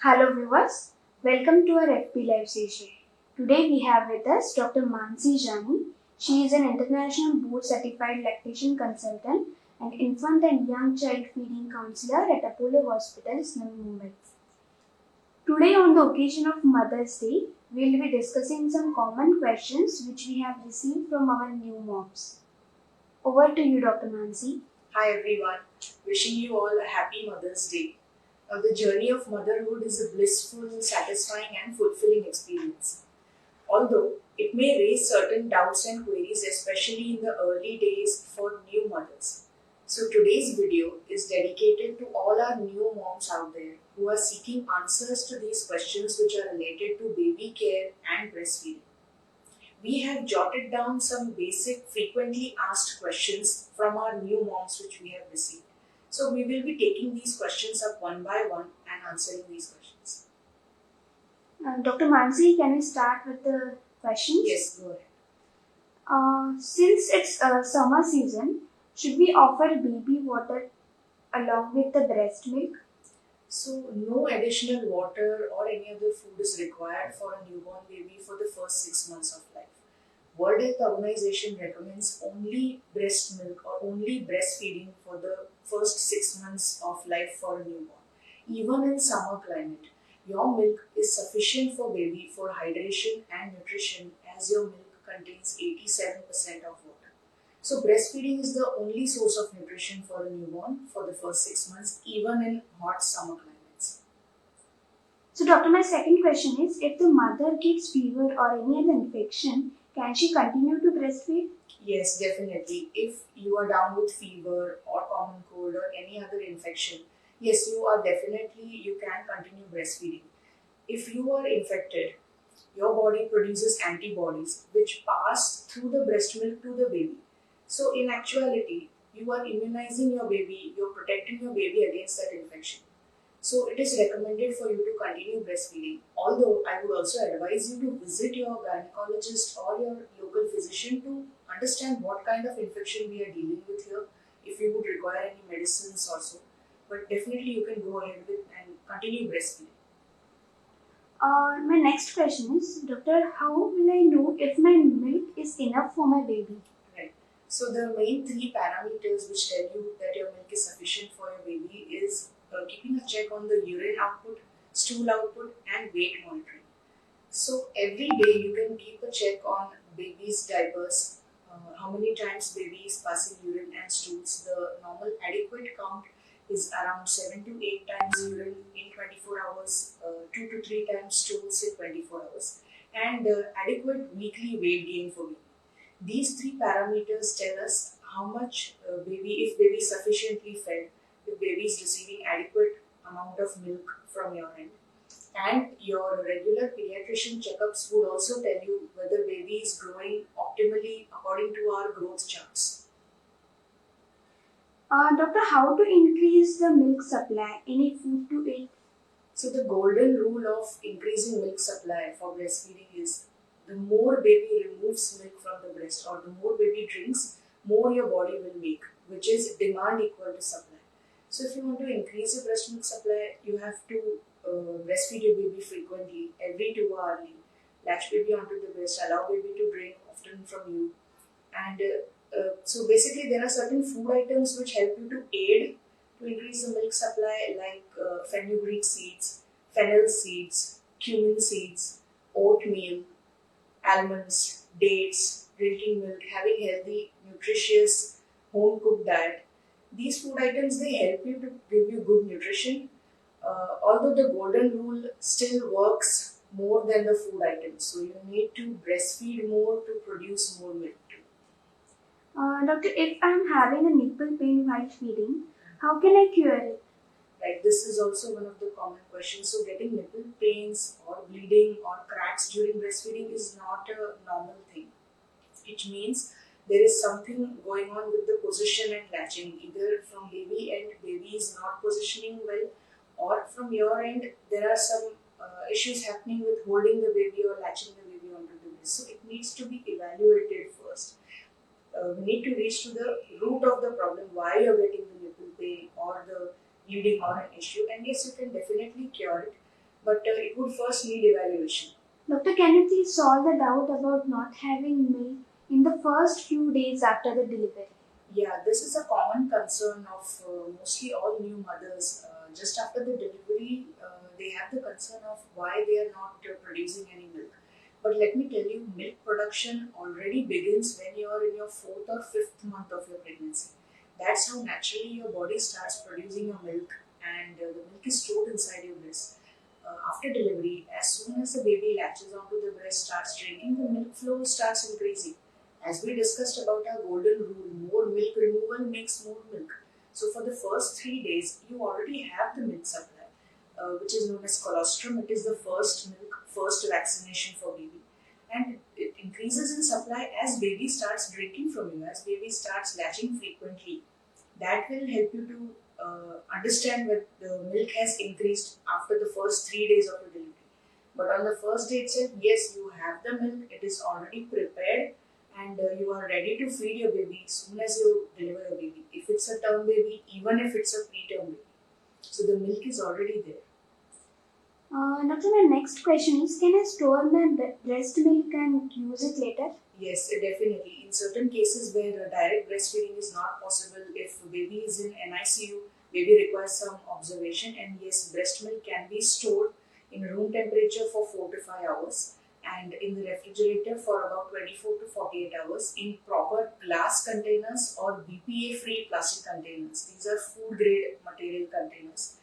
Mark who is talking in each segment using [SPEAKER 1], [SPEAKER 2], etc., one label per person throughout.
[SPEAKER 1] Hello viewers, welcome to our FP Live session. Today we have with us Dr. Manasi Jani. She is an international board certified lactation consultant and infant and young child feeding counselor at Apollo Hospitals, Navi, Mumbai. Today on the occasion of Mother's Day, we will be discussing some common questions which we have received from our new moms. Over to you, Dr. Manasi.
[SPEAKER 2] Hi everyone, wishing you all a happy Mother's Day. The journey of motherhood is a blissful, satisfying, and fulfilling experience. Although it may raise certain doubts and queries, especially in the early days for new mothers. So, today's video is dedicated to all our new moms out there who are seeking answers to these questions which are related to baby care and breastfeeding. We have jotted down some basic frequently asked questions from our new moms which we have received. So we will be taking these questions up one by one and answering these questions.
[SPEAKER 1] Dr. Manasi, can we start with the questions?
[SPEAKER 2] Yes, go ahead.
[SPEAKER 1] Since it's summer season, should we offer baby water along with the breast milk?
[SPEAKER 2] So no additional water or any other food is required for a newborn baby for the first 6 months of life. World Health Organization recommends only breast milk or only breastfeeding for the first 6 months of life for a newborn. Even in summer climate, your milk is sufficient for baby for hydration and nutrition as your milk contains 87% of water. So breastfeeding is the only source of nutrition for a newborn for the first 6 months, even in hot summer climates.
[SPEAKER 1] So doctor, my second question is, if the mother gets fever or any other infection, can she continue to breastfeed?
[SPEAKER 2] Yes, definitely. If you are down with fever or common cold or any other infection, yes, you can continue breastfeeding. If you are infected, your body produces antibodies which pass through the breast milk to the baby. So in actuality, you are immunizing your baby, you're protecting your baby against that infection. So it is recommended for you to continue breastfeeding. Although I would also advise you to visit your gynecologist or your local physician to understand what kind of infection we are dealing with here, if you would require any medicines or so. But definitely you can go ahead with and continue breastfeeding.
[SPEAKER 1] My next question is, doctor, how will I know if my milk is enough for my baby?
[SPEAKER 2] Right. So the main three parameters which tell you that your milk is sufficient for your baby is keeping a check on the urine output, stool output, and weight monitoring. So every day you can keep a check on baby's diapers, how many times baby is passing urine and stools. The normal adequate count is around 7 to 8 times urine in 24 hours, 2 to 3 times stools in 24 hours, and adequate weekly weight gain for baby. These three parameters tell us how much if baby is sufficiently fed, if baby is receiving adequate amount of milk from your end. And your regular pediatrician checkups would also tell you whether baby is growing optimally according to our growth charts.
[SPEAKER 1] Doctor, how to increase the milk supply? Any food to eat?
[SPEAKER 2] So the golden rule of increasing milk supply for breastfeeding is the more baby removes milk from the breast or the more baby drinks, more your body will make, which is demand equal to supply. So if you want to increase your breast milk supply, you have to breastfeed your baby frequently, every 2 hours. Latch baby onto the breast, allow baby to drink often from you. And so basically there are certain food items which help you to aid to increase the milk supply, like fenugreek seeds, fennel seeds, cumin seeds, oatmeal, almonds, dates, drinking milk, having healthy, nutritious, home cooked diet. These food items, they help you to give you good nutrition. Although the golden rule still works more than the food items, so you need to breastfeed more to produce more milk too.
[SPEAKER 1] Doctor, if I'm having a nipple pain while feeding, how can I cure it?
[SPEAKER 2] Right, this is also one of the common questions. So getting nipple pains or bleeding or cracks during breastfeeding is not a normal thing. It means there is something going on with the position and latching. Either from baby end, baby is not positioning well, or from your end, there are some issues happening with holding the baby or latching the baby onto the breast. So it needs to be evaluated first. We need to reach to the root of the problem, why you're getting the nipple pain or the bleeding or an issue. And yes, you can definitely cure it. but it would first need evaluation.
[SPEAKER 1] Doctor, can you please solve the doubt about not having milk in the first few days after the delivery?
[SPEAKER 2] Yeah, this is a common concern of mostly all new mothers. Just after the delivery, they have the concern of why they are not producing any milk. But let me tell you, milk production already begins when you are in your fourth or fifth month of your pregnancy. That's how naturally your body starts producing your milk, and the milk is stored inside your breast. After delivery, as soon as the baby latches onto the breast, starts drinking, the milk flow starts increasing. As we discussed about our golden rule, more milk removal makes more milk. So for the first 3 days, you already have the milk supply, which is known as colostrum. It is the first milk, first vaccination for baby, and it increases in supply as baby starts drinking from you, as baby starts latching frequently. That will help you to understand that the milk has increased after the first 3 days of your delivery. But on the first day itself, yes, you have the milk, it is already prepared, and you are ready to feed your baby as soon as you deliver a baby. If it's a term baby, even if it's a preterm baby. So the milk is already there.
[SPEAKER 1] Doctor, my next question is, can I store my breast milk and use it later?
[SPEAKER 2] Yes, definitely. In certain cases where direct breastfeeding is not possible, if baby is in NICU, baby requires some observation, and yes, breast milk can be stored in room temperature for 4 to 5 hours and in the refrigerator for about 24 to 48 hours in proper glass containers or BPA free plastic containers. These are food grade material containers.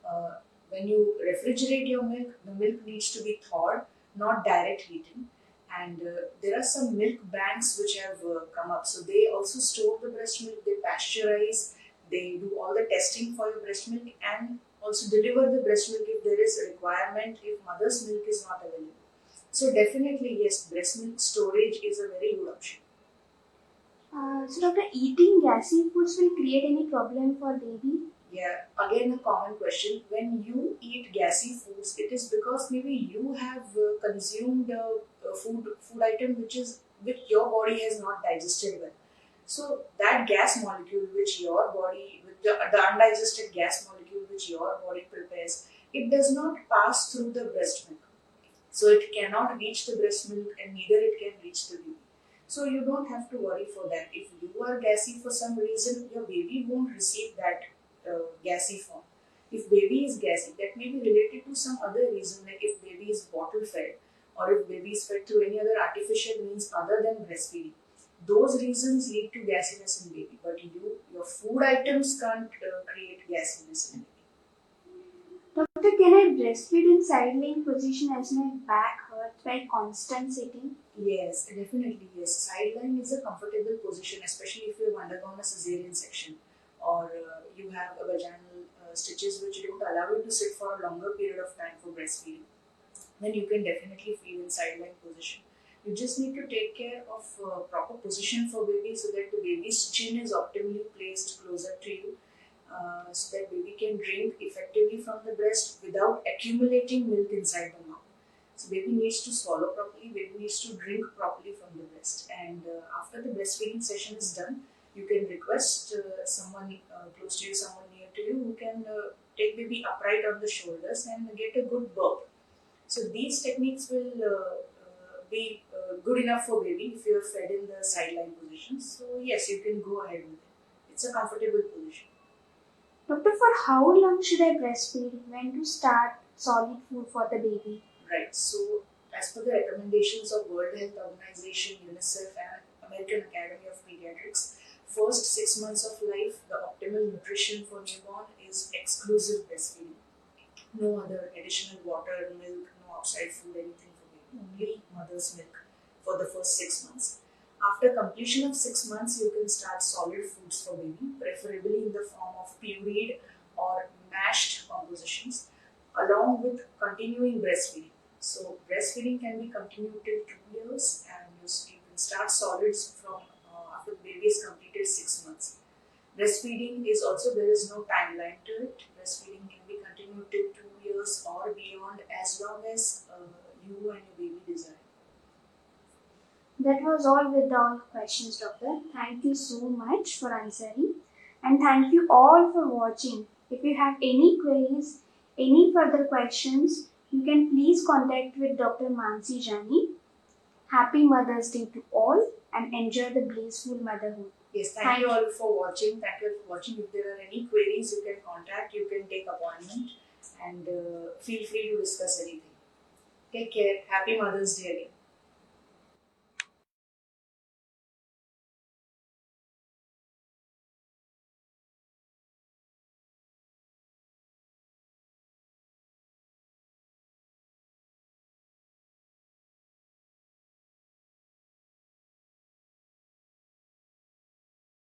[SPEAKER 2] Uh, when you refrigerate your milk, the milk needs to be thawed, not direct heating. And there are some milk banks which have come up. So they also store the breast milk, they pasteurize, they do all the testing for your breast milk and also deliver the breast milk if there is a requirement, if mother's milk is not available. So definitely yes, breast milk storage is a very good option.
[SPEAKER 1] So, doctor, eating gassy foods will create any problem for baby?
[SPEAKER 2] Yeah, again a common question. When you eat gassy foods, it is because maybe you have consumed a food item which your body has not digested well. So that gas molecule which your body, with the undigested gas molecule which your body prepares, it does not pass through the breast milk. So it cannot reach the breast milk and neither it can reach the baby. So you don't have to worry for that. If you are gassy for some reason, your baby won't receive that gassy form. If baby is gassy, that may be related to some other reason, like if baby is bottle fed or if baby is fed through any other artificial means other than breastfeeding. Those reasons lead to gassiness in baby, but your food items can't create gassiness in baby.
[SPEAKER 1] Doctor, can I breastfeed in side-lying position as my back hurts by constant sitting?
[SPEAKER 2] Yes, definitely yes. Sideline is a comfortable position, especially if you have undergone a cesarean section or you have a vaginal stitches which don't allow you to sit for a longer period of time for breastfeeding. Then you can definitely feed in sideline position. You just need to take care of proper position for baby so that the baby's chin is optimally placed closer to you, so that baby can drink effectively from the breast without accumulating milk inside the mouth. So baby needs to swallow properly, baby needs to drink properly from the breast. And after the breastfeeding session is done, you can request someone close to you, someone near to you who can take baby upright on the shoulders and get a good burp. So these techniques will be good enough for baby if you are fed in the sideline position. So yes, you can go ahead with it. It's a comfortable position.
[SPEAKER 1] Doctor, for how long should I breastfeed? When to start solid food for the baby?
[SPEAKER 2] Right. So as per the recommendations of World Health Organization, UNICEF and American Academy of Pediatrics, first 6 months of life, the optimal nutrition for newborn is exclusive breastfeeding. No other additional water, milk, no outside food, anything for baby. Only mother's milk for the first 6 months. After completion of 6 months, you can start solid foods for baby, preferably in the form of pureed or mashed compositions, along with continuing breastfeeding. So breastfeeding can be continued till 2 years, and you can start solids from after the baby is completed 6 months. Breastfeeding is also, there is no timeline to it. Breastfeeding can be continued till 2 years or beyond as long as you and your baby desire.
[SPEAKER 1] That was all with all questions, doctor. Thank you so much for answering. And thank you all for watching. If you have any queries, any further questions, you can please contact with Dr. Manasi Jani. Happy Mother's Day to all and enjoy the blissful motherhood.
[SPEAKER 2] Yes, thank you all for watching. Thank you all for watching. If there are any queries, you can contact, you can take appointment, and feel free to discuss anything. Take care. Happy Mother's Day again.